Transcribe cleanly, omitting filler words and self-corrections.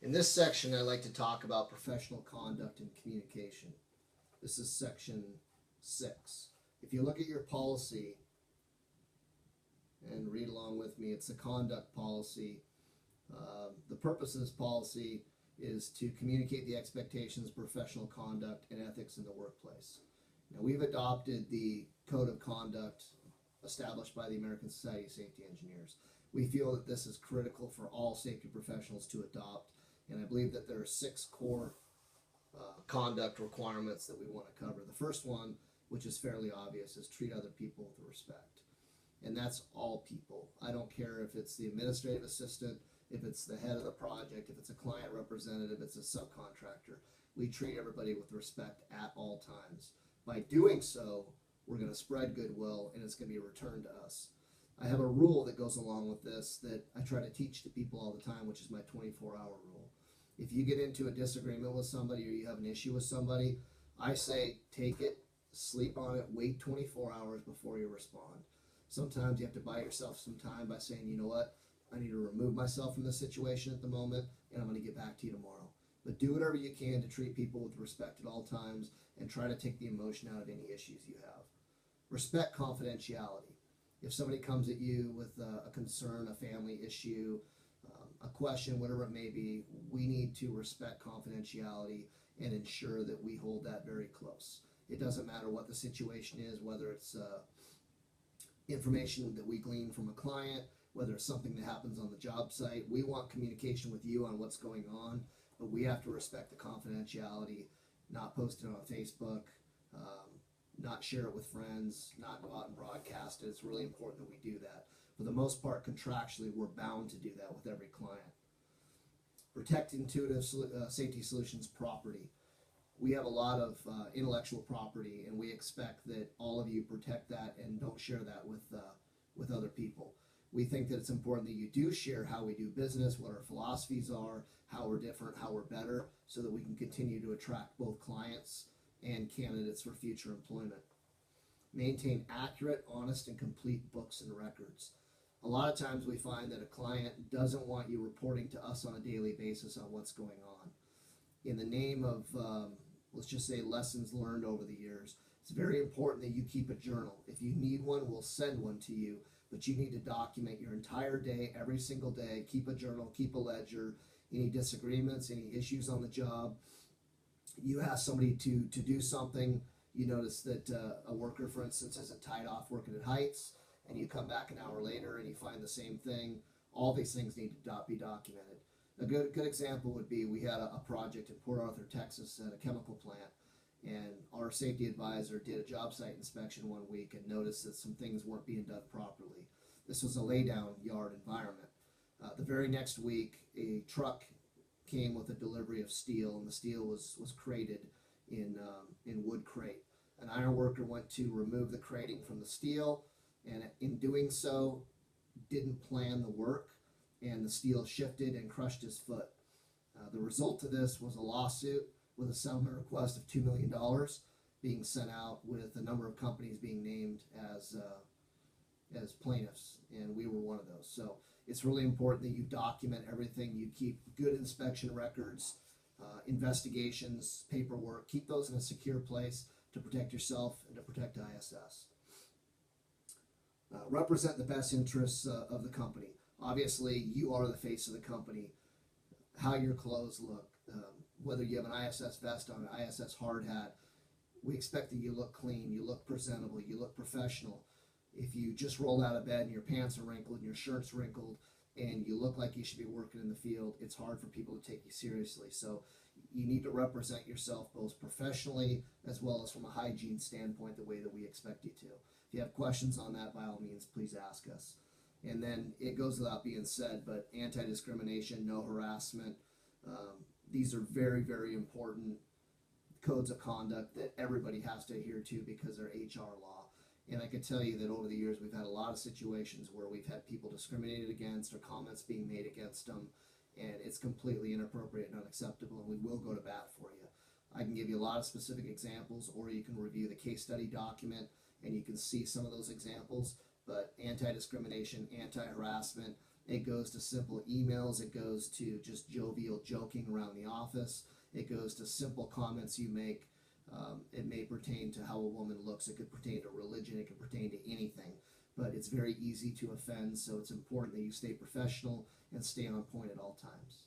In this section, I'd like to talk about professional conduct and communication. This is section 6. If you look at your policy and read along with me, it's a conduct policy. The purpose of this policy is to communicate the expectations of professional conduct and ethics in the workplace. Now, we've adopted the code of conduct established by the American Society of Safety Engineers. We feel that this is critical for all safety professionals to adopt, and I believe that there are 6 core conduct requirements that we want to cover. The first one, which is fairly obvious, is treat other people with respect. And that's all people. I don't care if it's the administrative assistant, if it's the head of the project, if it's a client representative, it's a subcontractor. We treat everybody with respect at all times. By doing so, we're going to spread goodwill and it's going to be returned to us. I have a rule that goes along with this that I try to teach to people all the time, which is my 24-hour rule. If you get into a disagreement with somebody or you have an issue with somebody, I say take it, sleep on it, wait 24 hours before you respond. Sometimes you have to buy yourself some time by saying, you know what, I need to remove myself from this situation at the moment and I'm going to get back to you tomorrow. But do whatever you can to treat people with respect at all times and try to take the emotion out of any issues you have. Respect confidentiality. If somebody comes at you with a concern, a family issue, a question, whatever it may be, we need to respect confidentiality and ensure that we hold that very close. It doesn't matter what the situation is, whether it's information that we glean from a client, whether it's something that happens on the job site. We want communication with you on what's going on, but we have to respect the confidentiality, not post it on Facebook, not share it with friends, not go out and broadcast it. It's really important that we do that. For the most part, contractually, we're bound to do that with every client. Protect Intuitive Safety Solutions property. We have a lot of intellectual property, and we expect that all of you protect that and don't share that with other people. We think that it's important that you do share how we do business, what our philosophies are, how we're different, how we're better, so that we can continue to attract both clients and candidates for future employment. Maintain accurate, honest, and complete books and records. A lot of times we find that a client doesn't want you reporting to us on a daily basis on what's going on. In the name of, let's just say, lessons learned over the years, it's very important that you keep a journal. If you need one, we'll send one to you, but you need to document your entire day, every single day. Keep a journal, keep a ledger, any disagreements, any issues on the job. You ask somebody to do something, you notice that a worker, for instance, isn't tied off working at heights, and you come back an hour later and you find the same thing. All these things need to be documented. A good example would be we had a project in Port Arthur, Texas at a chemical plant, and our safety advisor did a job site inspection one week and noticed that some things weren't being done properly. This was a laydown yard environment. The very next week, a truck came with a delivery of steel, and the steel was crated in wood crate. An iron worker went to remove the crating from the steel, and in doing so, didn't plan the work, and the steel shifted and crushed his foot. The result of this was a lawsuit with a settlement request of $2 million being sent out, with a number of companies being named as plaintiffs, and we were one of those. So it's really important that you document everything. You keep good inspection records, investigations, paperwork. Keep those in a secure place to protect yourself and to protect ISS. Represent the best interests of the company. Obviously, you are the face of the company. How your clothes look, whether you have an ISS vest on, an ISS hard hat, we expect that you look clean, you look presentable, you look professional. If you just rolled out of bed and your pants are wrinkled and your shirt's wrinkled and you look like you should be working in the field, it's hard for people to take you seriously. So you need to represent yourself both professionally as well as from a hygiene standpoint the way that we expect you to. If you have questions on that, by all means, please ask us. And then it goes without being said, but anti-discrimination, no harassment, these are very, very important codes of conduct that everybody has to adhere to because they're HR law. And I can tell you that over the years we've had a lot of situations where we've had people discriminated against or comments being made against them, and it's completely inappropriate and unacceptable, and we will go to bat for you. I can give you a lot of specific examples, or you can review the case study document and you can see some of those examples, but anti-discrimination, anti-harassment, It goes to simple emails. It goes to just jovial joking around the office. It goes to simple comments you make. It may pertain to how a woman looks. It could pertain to religion. It could pertain to anything. But it's very easy to offend, so it's important that you stay professional and stay on point at all times.